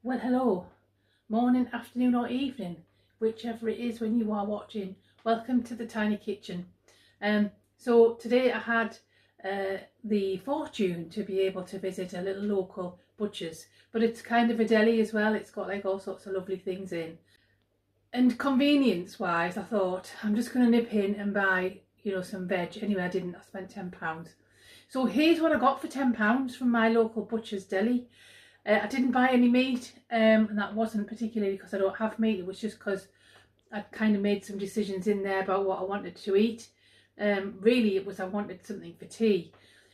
Well, hello, morning, afternoon or evening, whichever it is when you are watching. Welcome to the tiny kitchen. So today I had the fortune to be able to visit a little local butcher's, but it's kind of a deli as well. It's got like all sorts of lovely things in. And convenience wise, I thought I'm just going to nip in and buy, some veg. Anyway, I didn't. I spent £10. So here's what I got for £10 from my local butcher's deli. I didn't buy any meat, and that wasn't particularly because I don't have meat. It was just because I'd kind of made some decisions in there about what I wanted to eat. Really, it was I wanted something for tea.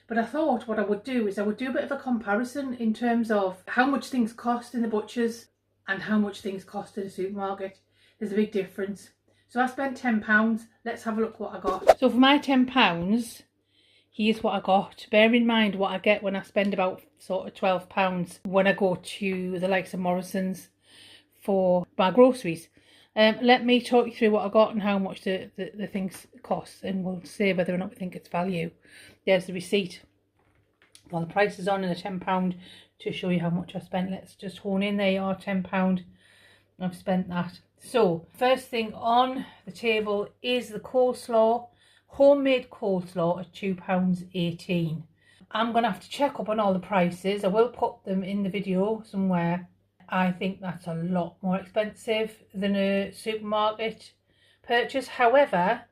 But I thought what I would do is I would do a bit of a comparison in terms of how much things cost in the butcher's and how much things cost in the supermarket. There's a big difference. So I spent £10. Let's have a look what I got. So for my £10, here's what I got. Bear in mind what I get when I spend about sort of £12 when I go to the likes of Morrison's for my groceries. Let me talk you through what I got and how much the things cost, and we'll see whether or not we think it's value. There's the receipt. Well, the price is on and the £10 to show you how much I spent. Let's just hone in. There you are, £10. I've spent that. So first thing on the table is the coleslaw. Homemade coleslaw at £2.18. I'm going to have to check up on all the prices. I will put them in the video somewhere. I think that's a lot more expensive than a supermarket purchase. However,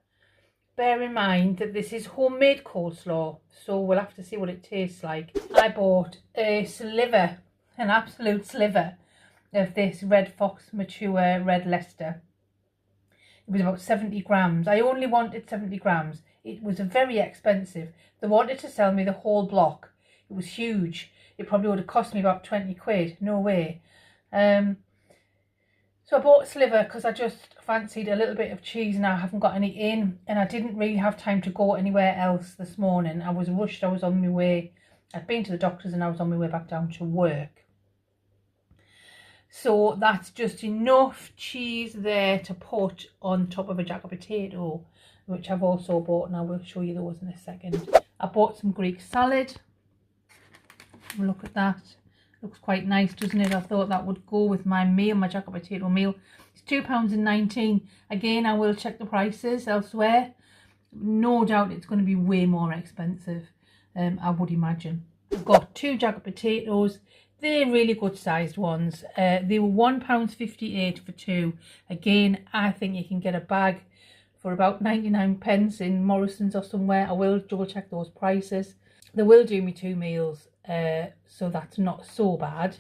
bear in mind that this is homemade coleslaw, so we'll have to see what it tastes like. I bought a sliver, an absolute sliver of this Red Fox Mature Red Leicester. It was about 70 grams. I only wanted 70 grams. It was very expensive. They wanted to sell me the whole block. It was huge. It probably would have cost me about 20 quid. No way. So I bought a sliver because I just fancied a little bit of cheese and I haven't got any in. And I didn't really have time to go anywhere else this morning. I was rushed. I was on my way. I'd been to the doctor's and I was on my way back down to work. So that's just enough cheese there to put on top of a jacket potato, which I've also bought, and I will show you those in a second. I bought some Greek salad. Look at that. Looks quite nice, doesn't it? I thought that would go with my meal, my jacket potato meal. It's £2.19. Again, I will check the prices elsewhere. No doubt it's going to be way more expensive, I would imagine. I've got 2 jacket potatoes. They're really good sized ones. They were £1.58 for 2. Again, I think you can get a bag for about 99 pence in Morrison's or somewhere. I will double check those prices. They will do me 2 meals, so that's not so bad.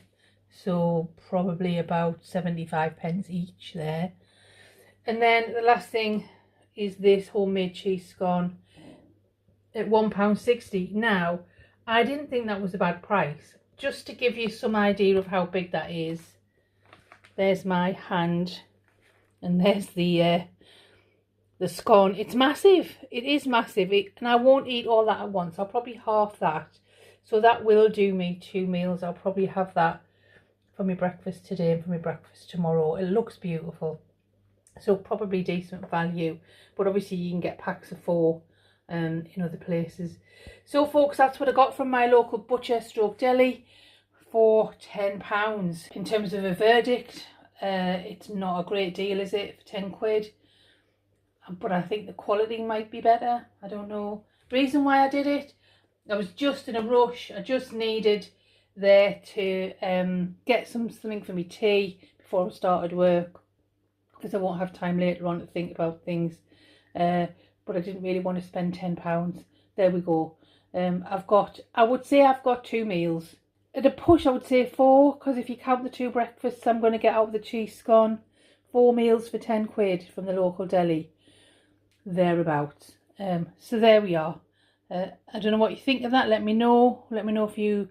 So probably about 75 pence each there. And then the last thing is this homemade cheese scone at £1.60. Now, I didn't think that was a bad price. Just to give you some idea of how big that is, there's my hand and there's the scone. It's massive. It is massive. And I won't eat all that at once. I'll probably half that. So that will do me 2 meals. I'll probably have that for my breakfast today and for my breakfast tomorrow. It looks beautiful. So probably decent value. But obviously you can get packs of 4 in other places. So folks, that's what I got from my local butcher stroke deli for £10. In terms of a verdict, it's not a great deal, is it, for 10 quid? But I think the quality might be better. I don't know. Reason why I did it, I was just in a rush. I just needed there to get something for me tea before I started work, because I won't have time later on to think about things. But I didn't really want to spend £10. There we go. I would say I've got 2 meals. At a push, I would say 4, because if you count the 2 breakfasts, I'm going to get out the cheese scone. 4 meals for 10 quid from the local deli. Thereabouts. So there we are. I don't know what you think of that. Let me know. Let me know if you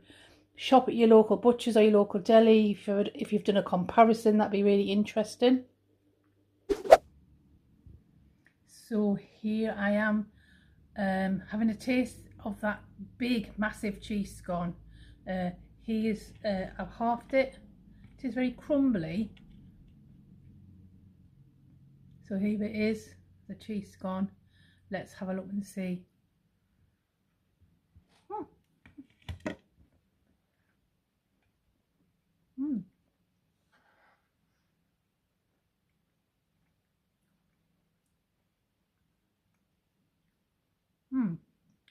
shop at your local butchers or your local deli. If you've done a comparison, that'd be really interesting. So here I am having a taste of that big massive cheese scone. I've halved it. It is very crumbly. So here it is, the cheese scone. Let's have a look and see.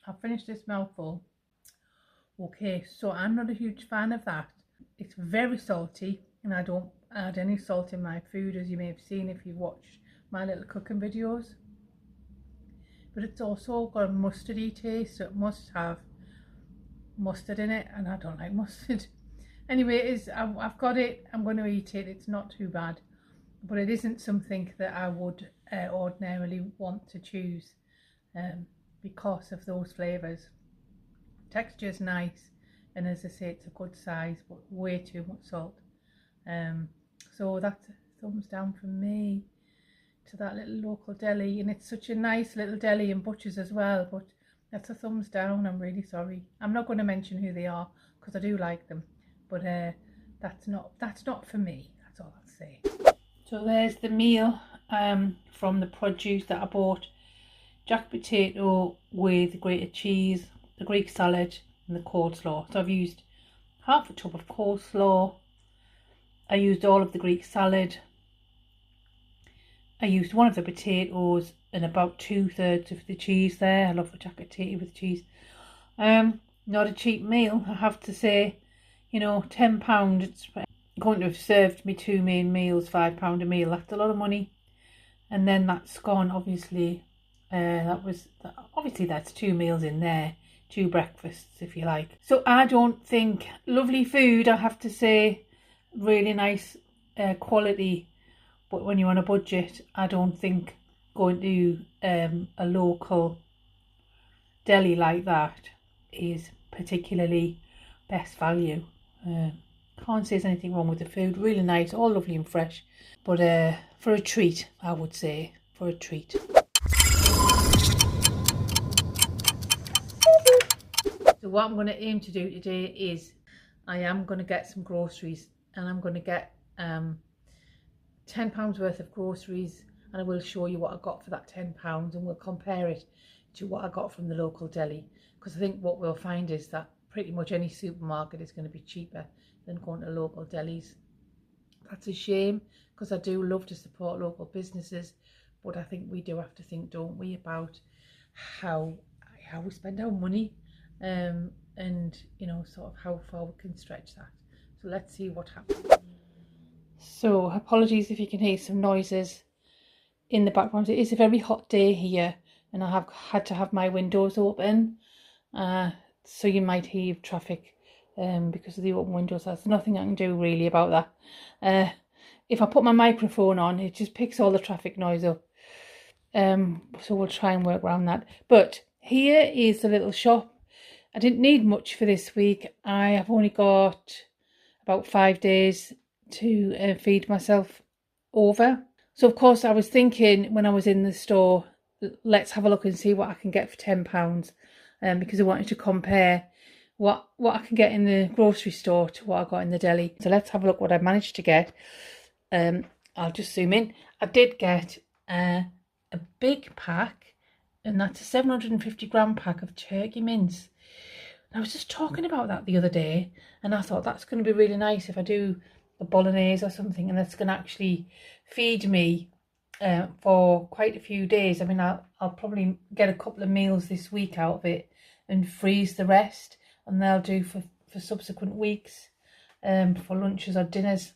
I've finished this mouthful. Okay, so I'm not a huge fan of that. It's very salty, and I don't add any salt in my food, as you may have seen if you've watched my little cooking videos. But it's also got a mustardy taste, so it must have mustard in it, and I don't like mustard. Anyway, it is, I've got it, I'm going to eat it. It's not too bad, but it isn't something that I would ordinarily want to choose because of those flavours. Texture is nice, and as I say, it's a good size, but way too much salt. So that's a thumbs down from me to that little local deli, and it's such a nice little deli and butchers as well, but that's a thumbs down. I'm really sorry. I'm not going to mention who they are because I do like them, but that's not for me. That's all I'll say. So there's the meal from the produce that I bought: jack potato with grated cheese, the Greek salad, and the coleslaw. So I've used half a tub of coleslaw. I used all of the Greek salad. I used one of the potatoes and about 2/3 of the cheese there. I love a jack potato with cheese. Not a cheap meal, I have to say. You know, £10. It's going to have served me 2 main meals, £5 a meal. That's a lot of money. And then that's gone, obviously. Obviously that's 2 meals in there, 2 breakfasts if you like. So I don't think, lovely food, I have to say, really nice quality, but when you're on a budget, I don't think going to a local deli like that is particularly best value. Can't say there's anything wrong with the food. Really nice, all lovely and fresh, but for a treat, I would say, for a treat. So what I'm going to aim to do today is I am going to get some groceries, and I'm going to get £10 worth of groceries, and I will show you what I got for that £10, and we'll compare it to what I got from the local deli, because I think what we'll find is that pretty much any supermarket is going to be cheaper than going to local delis. That's a shame, because I do love to support local businesses, but I think we do have to think, don't we, about how we spend our money, and you know, sort of how far we can stretch that. So let's see what happens. So apologies if you can hear some noises in the background. It is a very hot day here, and I have had to have my windows open, so you might hear traffic because of the open windows. There's nothing I can do really about that. If I put my microphone on, it just picks all the traffic noise up, so we'll try and work around that. But here is the little shop. I didn't need much for this week. I have only got about 5 days to feed myself over. So of course I was thinking when I was in the store, let's have a look and see what I can get for £10, because I wanted to compare what I can get in the grocery store to what I got in the deli. So let's have a look what I managed to get. I'll just zoom in. I did get a big pack, and that's a 750-gram pack of turkey mince. I was just talking about that the other day, and I thought that's going to be really nice if I do a bolognese or something, and that's going to actually feed me for quite a few days. I mean, I'll probably get a couple of meals this week out of it and freeze the rest, and they'll do for subsequent weeks, for lunches or dinners.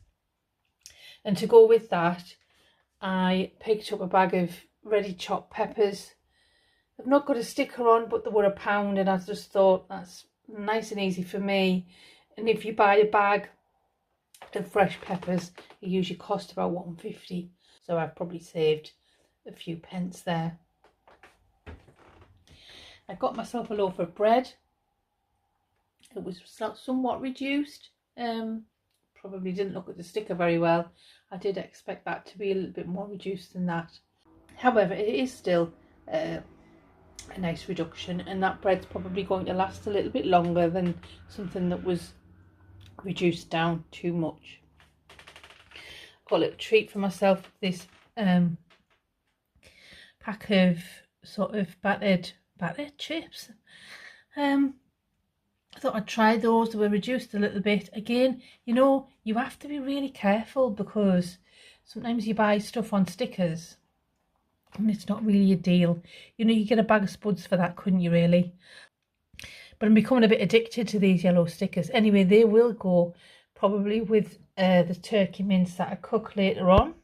And to go with that, I picked up a bag of ready chopped peppers. I've not got a sticker on, but they were £1, and I just thought that's nice and easy for me. And if you buy a bag of fresh peppers, it usually costs about £1.50, so I've probably saved a few pence there. I got myself a loaf of bread. It was somewhat reduced. Probably didn't look at the sticker very well. I did expect that to be a little bit more reduced than that. However, it is still a nice reduction, and that bread's probably going to last a little bit longer than something that was reduced down too much. Got a little treat for myself, this pack of sort of battered chips. I thought I'd try those. They were reduced a little bit. Again, you know, you have to be really careful, because sometimes you buy stuff on stickers and it's not really a deal. You know, you get a bag of spuds for that, couldn't you really? But I'm becoming a bit addicted to these yellow stickers. Anyway, they will go probably with the turkey mince that I cook later on.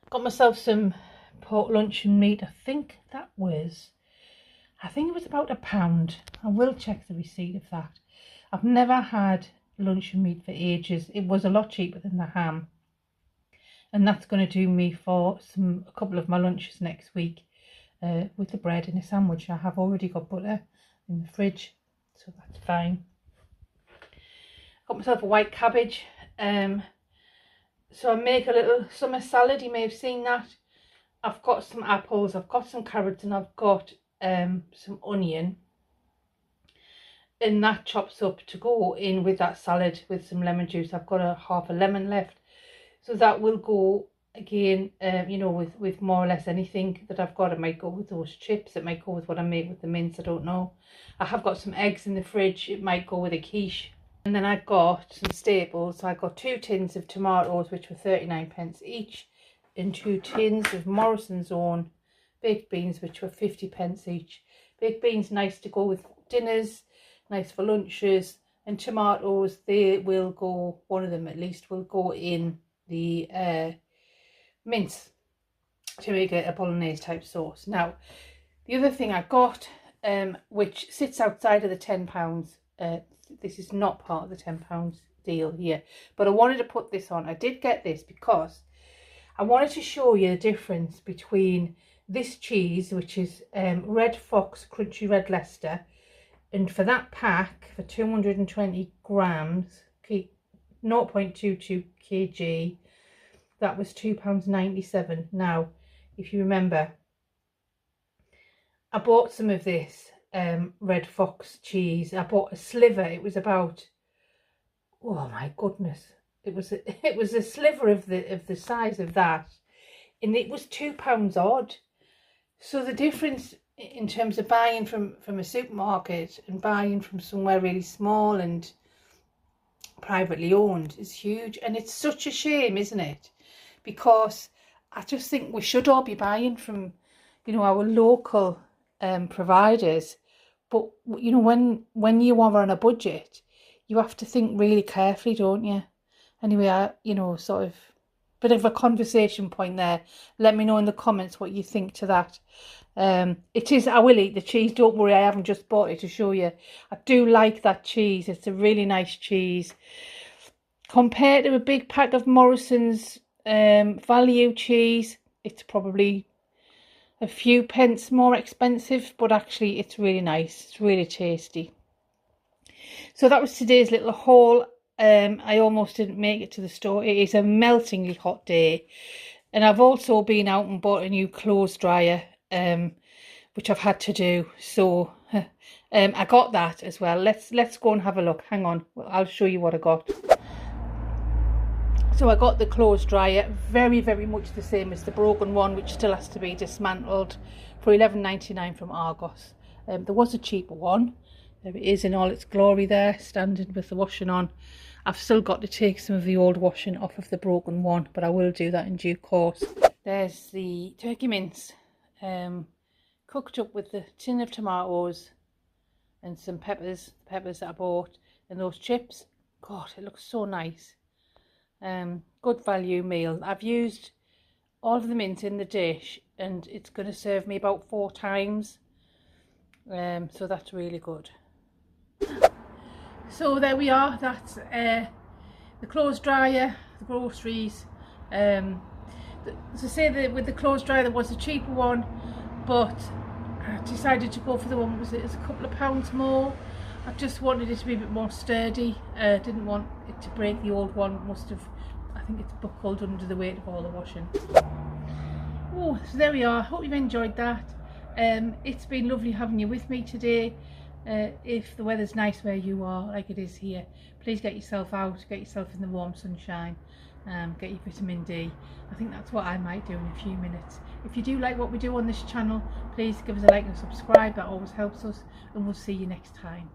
Got myself some pork luncheon meat. I think it was about £1. I will check the receipt of that. I've never had luncheon meat for ages. It was a lot cheaper than the ham. And that's going to do me for a couple of my lunches next week. With the bread and a sandwich. I have already got butter in the fridge, so that's fine. Got myself a white cabbage. So I make a little summer salad. You may have seen that. I've got some apples, I've got some carrots, and I've got some onion. And that chops up to go in with that salad with some lemon juice. I've got half a lemon left. So that will go again, you know, with more or less anything that I've got. It might go with those chips, it might go with what I make with the mince, I don't know. I have got some eggs in the fridge, it might go with a quiche. And then I've got some staples. So I got 2 tins of tomatoes, which were 39p each, and 2 tins of Morrison's Own baked beans, which were 50p each. Baked beans, nice to go with dinners, nice for lunches, and tomatoes, they will go, one of them at least, will go in the mince to make a bolognese type sauce. Now, the other thing I got, which sits outside of the £10, this is not part of the £10 deal here, but I wanted to put this on. I did get this because I wanted to show you the difference between this cheese, which is Red Fox Crunchy Red Leicester, and for that pack, for 220 grams, 0.22 kg, that was £2.97. Now, if you remember, I bought some of this Red Fox cheese. I bought a sliver. It was about, oh my goodness, it was a sliver of the size of that, and it was £2 odd. So the difference in terms of buying from a supermarket and buying from somewhere really small and privately owned is huge. And it's such a shame, isn't it? Because I just think we should all be buying from, you know, our local providers. But, you know, when you are on a budget, you have to think really carefully, don't you? Anyway, you know, sort of bit of a conversation point there. Let me know in the comments what you think to that. It is, I will eat the cheese, don't worry, I haven't just bought it to show you. I do like that cheese. It's a really nice cheese. Compared to a big pack of Morrison's value cheese, it's probably a few pence more expensive, but actually it's really nice. It's really tasty. So that was today's little haul. I almost didn't make it to the store. It is a meltingly hot day, and I've also been out and bought a new clothes dryer, which I've had to do. So I got that as well. Let's go and have a look. Hang on, I'll show you what I got. So I got the clothes dryer, very much the same as the broken one, which still has to be dismantled, for £11.99 from Argos. There was a cheaper one. There it is in all its glory there, standing with the washing on. I've still got to take some of the old washing off of the broken one, but I will do that in due course. There's the turkey mince, cooked up with the tin of tomatoes and some peppers that I bought, and those chips. God, it looks so nice. Good value meal. I've used all of the mince in the dish, and it's going to serve me about 4 times. So that's really good. So there we are. That's the clothes dryer, the groceries. As I say, with the clothes dryer there was a cheaper one, but I decided to go for the one, it was a couple of pounds more. I just wanted it to be a bit more sturdy. Didn't want it to break. The old one must have, I think it's buckled under the weight of all the washing. Oh, so there we are. Hope you've enjoyed that. It's been lovely having you with me today. If the weather's nice where you are, like it is here, please get yourself out, get yourself in the warm sunshine, get your vitamin D. I think that's what I might do in a few minutes. If you do like what we do on this channel, please give us a like and subscribe. That always helps us, and we'll see you next time.